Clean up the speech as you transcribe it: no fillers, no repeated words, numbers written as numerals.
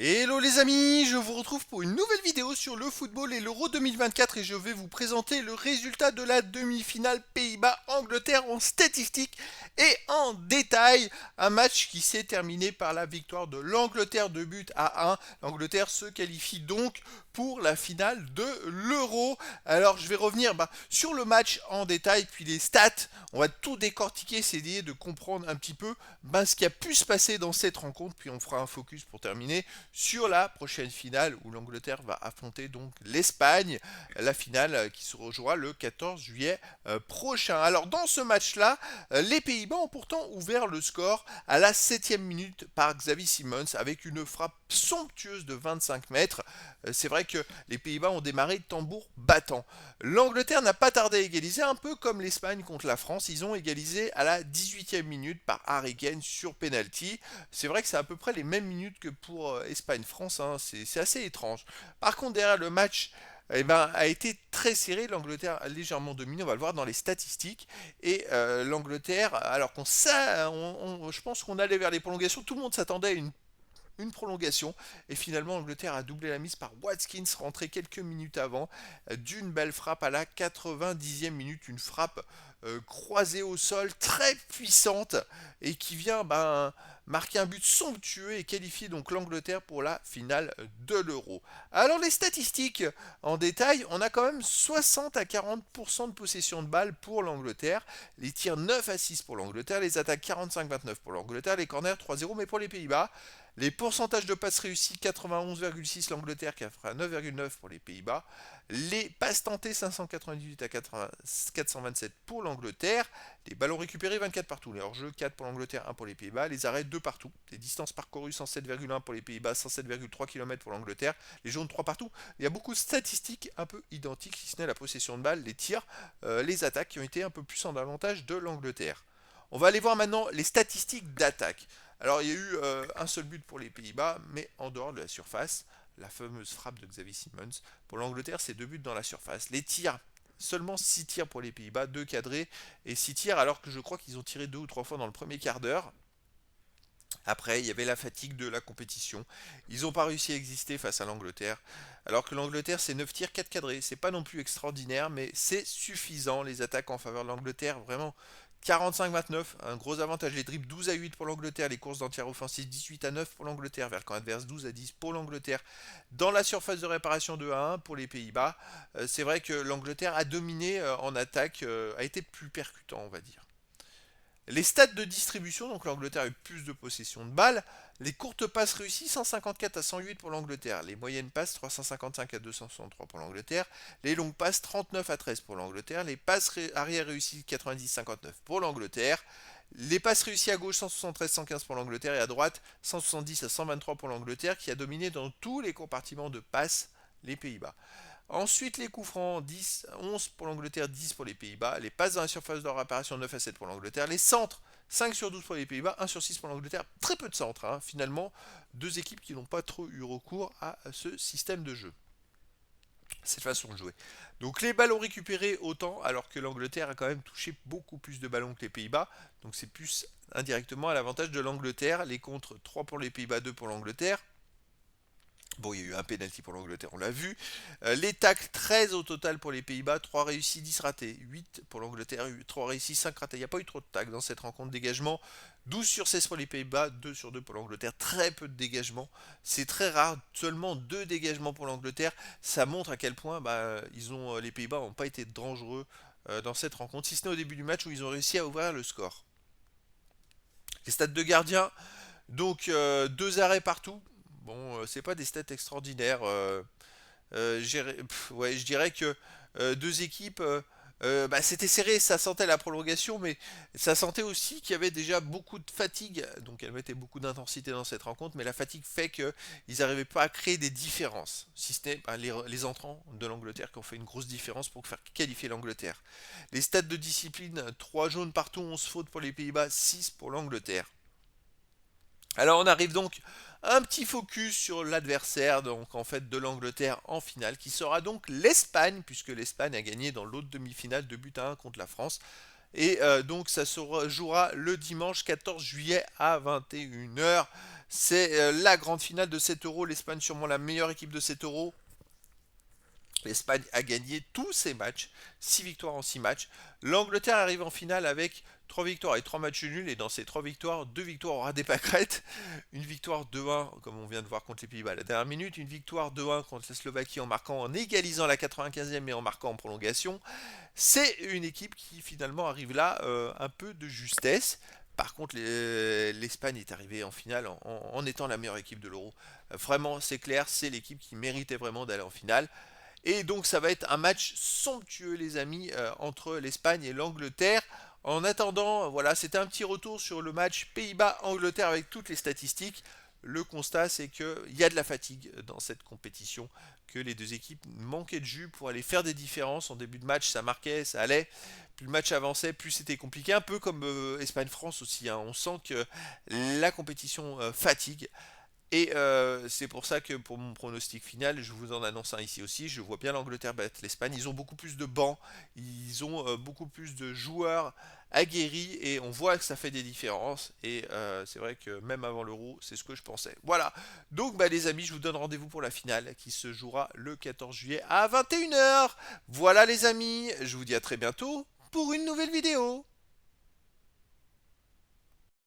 Hello les amis, je vous retrouve pour une nouvelle vidéo sur le football et l'Euro 2024 et je vais vous présenter le résultat de la demi-finale Pays-Bas-Angleterre en statistique et en détail. Un match qui s'est terminé par la victoire de l'Angleterre de but à 1. L'Angleterre se qualifie donc pour la finale de l'Euro. Alors je vais revenir sur le match en détail puis les stats. On va tout décortiquer, essayer de comprendre un petit peu ce qui a pu se passer dans cette rencontre puis on fera un focus pour terminer sur la prochaine finale où l'Angleterre va affronter donc l'Espagne, la finale qui se rejouera le 14 juillet prochain. Alors dans ce match-là, les Pays-Bas ont pourtant ouvert le score à la 7e minute par Xavi Simons avec une frappe somptueuse de 25 mètres. C'est vrai que les Pays-Bas ont démarré tambour battant. L'Angleterre n'a pas tardé à égaliser, un peu comme l'Espagne contre la France. Ils ont égalisé à la 18e minute par Harry Kane sur penalty. C'est vrai que c'est à peu près les mêmes minutes que pour Espagne-France, hein. C'est assez étrange. Par contre, derrière le match a été très serré. L'Angleterre a légèrement dominé, on va le voir dans les statistiques. Et l'Angleterre, alors je pense qu'on allait vers les prolongations, tout le monde s'attendait à une prolongation. Et finalement, l'Angleterre a doublé la mise par Watkins, rentré quelques minutes avant, d'une belle frappe à la 90e minute. Une frappe croisée au sol, très puissante, et qui vient marquer un but somptueux et qualifier donc l'Angleterre pour la finale de l'Euro. Alors les statistiques en détail, on a quand même 60 à 40% de possession de balle pour l'Angleterre, les tirs 9 à 6 pour l'Angleterre, les attaques 45-29 pour l'Angleterre, les corners 3-0, mais pour les Pays-Bas, les pourcentages de passes réussies 91,6 l'Angleterre, 89,9 pour les Pays-Bas. Les passes tentées 598 à 427 pour l'Angleterre. Les ballons récupérés 24 partout. Les hors-jeux 4 pour l'Angleterre, 1 pour les Pays-Bas. Les arrêts 2 partout. Les distances parcourues 107,1 pour les Pays-Bas, 107,3 km pour l'Angleterre. Les jaunes 3 partout. Il y a beaucoup de statistiques un peu identiques, si ce n'est la possession de balle, les tirs, les attaques qui ont été un peu plus en avantage de l'Angleterre. On va aller voir maintenant les statistiques d'attaque. Alors il y a eu un seul but pour les Pays-Bas, mais en dehors de la surface, la fameuse frappe de Xavi Simons. Pour l'Angleterre, c'est 2 buts dans la surface. Les tirs, seulement 6 tirs pour les Pays-Bas, 2 cadrés et 6 tirs, alors que je crois qu'ils ont tiré 2 ou 3 fois dans le premier quart d'heure. Après, il y avait la fatigue de la compétition. Ils n'ont pas réussi à exister face à l'Angleterre. Alors que l'Angleterre, c'est 9 tirs, 4 cadrés. C'est pas non plus extraordinaire, mais c'est suffisant. Les attaques en faveur de l'Angleterre, vraiment 45-29, un gros avantage. Les dribbles 12 à 8 pour l'Angleterre. Les courses d'entière offensive 18 à 9 pour l'Angleterre. Vers le camp adverse 12 à 10 pour l'Angleterre. Dans la surface de réparation 2 à 1 pour les Pays-Bas. C'est vrai que l'Angleterre a dominé en attaque, a été plus percutant, on va dire. Les stats de distribution, donc l'Angleterre a eu plus de possession de balles. Les courtes passes réussies, 154 à 108 pour l'Angleterre. Les moyennes passes, 355 à 263 pour l'Angleterre. Les longues passes, 39 à 13 pour l'Angleterre. Les passes arrière réussies, 90-59 pour l'Angleterre. Les passes réussies à gauche, 173-115 pour l'Angleterre. Et à droite, 170 à 123 pour l'Angleterre, qui a dominé dans tous les compartiments de passes les Pays-Bas. Ensuite, les coups francs, 10, 11 pour l'Angleterre, 10 pour les Pays-Bas. Les passes dans la surface de réparation, 9 à 7 pour l'Angleterre. Les centres, 5 sur 12 pour les Pays-Bas, 1 sur 6 pour l'Angleterre. Très peu de centres, hein. Finalement. Deux équipes qui n'ont pas trop eu recours à ce système de jeu, cette façon de jouer. Donc les ballons récupérés autant, alors que l'Angleterre a quand même touché beaucoup plus de ballons que les Pays-Bas. Donc c'est plus indirectement à l'avantage de l'Angleterre. Les contres, 3 pour les Pays-Bas, 2 pour l'Angleterre. Bon, il y a eu un penalty pour l'Angleterre, on l'a vu. Les tacles, 13 au total pour les Pays-Bas, 3 réussis, 10 ratés. 8 pour l'Angleterre, 3 réussis, 5 ratés. Il n'y a pas eu trop de tacles dans cette rencontre. Dégagement, 12 sur 16 pour les Pays-Bas, 2 sur 2 pour l'Angleterre. Très peu de dégagement. C'est très rare, seulement 2 dégagements pour l'Angleterre. Ça montre à quel point les Pays-Bas n'ont pas été dangereux dans cette rencontre, si ce n'est au début du match où ils ont réussi à ouvrir le score. Les stats de gardien, donc 2 arrêts partout. Bon, c'est pas des stats extraordinaires. Ouais, je dirais que deux équipes, c'était serré, ça sentait la prolongation, mais ça sentait aussi qu'il y avait déjà beaucoup de fatigue. Donc elle mettait beaucoup d'intensité dans cette rencontre, mais la fatigue fait qu'ils n'arrivaient pas à créer des différences. Si ce n'est les entrants de l'Angleterre qui ont fait une grosse différence pour faire qualifier l'Angleterre. Les stats de discipline, 3 jaunes partout, 11 fautes pour les Pays-Bas, 6 pour l'Angleterre. Alors on arrive donc un petit focus sur l'adversaire donc en fait de l'Angleterre en finale qui sera donc l'Espagne puisque l'Espagne a gagné dans l'autre demi-finale de but à 1 contre la France. Et donc ça se jouera le dimanche 14 juillet à 21 h. C'est la grande finale de cet Euro. L'Espagne sûrement la meilleure équipe de cet Euro. L'Espagne a gagné tous ses matchs, 6 victoires en 6 matchs. L'Angleterre arrive en finale avec 3 victoires et 3 matchs nuls. Et dans ces 3 victoires, 2 victoires aura des pâquerettes. Une victoire 2-1, comme on vient de voir contre les Pays-Bas à la dernière minute. Une victoire 2-1 contre la Slovaquie en marquant, en égalisant la 95e et en marquant en prolongation. C'est une équipe qui finalement arrive là un peu de justesse. Par contre, l'Espagne est arrivée en finale en étant la meilleure équipe de l'Euro. Vraiment, c'est clair, c'est l'équipe qui méritait vraiment d'aller en finale. Et donc ça va être un match somptueux les amis entre l'Espagne et l'Angleterre. En attendant, voilà, c'était un petit retour sur le match Pays-Bas-Angleterre avec toutes les statistiques. Le constat c'est qu'il y a de la fatigue dans cette compétition, que les deux équipes manquaient de jus pour aller faire des différences. En début de match ça marquait, ça allait. Plus le match avançait, plus c'était compliqué. Un peu comme Espagne-France aussi, hein. On sent que la compétition fatigue. Et c'est pour ça que pour mon pronostic final, je vous en annonce un ici aussi. Je vois bien l'Angleterre battre l'Espagne. Ils ont beaucoup plus de bancs, ils ont beaucoup plus de joueurs aguerris et on voit que ça fait des différences. Et c'est vrai que même avant l'Euro, c'est ce que je pensais. Voilà. Donc bah, les amis, je vous donne rendez-vous pour la finale qui se jouera le 14 juillet à 21 h. Voilà les amis, je vous dis à très bientôt pour une nouvelle vidéo.